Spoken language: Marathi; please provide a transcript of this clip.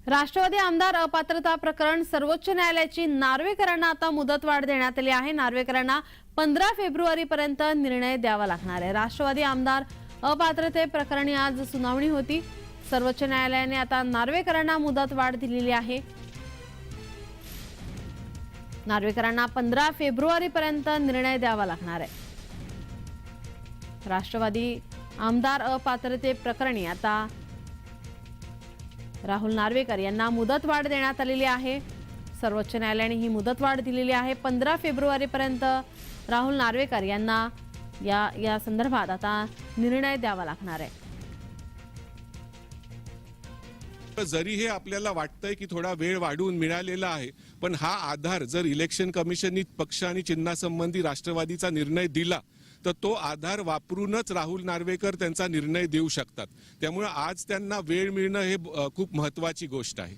राष्ट्रवादी आमदार अपात्रता प्रकरण सर्वोच्च न्यायालयाची नार्वेकरांना आता मुदतवाढ देण्यात आली आहे। नार्वेकरांना 15 फेब्रुवारीपर्यंत निर्णय द्यावा लागणार आहे। राष्ट्रवादी आमदार अपात्रते प्रकरणी आज सुनावणी होती। सर्वोच्च न्यायालयाने आता नार्वेकरांना मुदतवाढ दिलेली आहे। नार्वेकरांना 15 फेब्रुवारीपर्यंत निर्णय द्यावा लागणार आहे। राष्ट्रवादी आमदार अपात्रते प्रकरणी आता राहुल नार्वेकर यांना मुदतवाढ देण्यात आलेली आहे। सर्वोच्च न्यायालयाने ही मुदतवाढ दिलेली आहे। 15 फेब्रुवारीपर्यंत राहुल नार्वेकर यांना या संदर्भात आता निर्णय द्यावा लागणार आहे। जरी हे आपल्याला वाटतंय की थोडा वेळ वाढवून मिळालेला आहे, पण हा आधार जर इलेक्शन कमिशननी पक्ष आणि चिन्हासंबंधी राष्ट्रवादीचा निर्णय दिला तर तो आधार वापरूनच राहुल नार्वेकर त्यांचा निर्णय देऊ शकतात। त्यामुळे आज त्यांना वेळ मिळणं हे खूप महत्त्वाची गोष्ट आहे।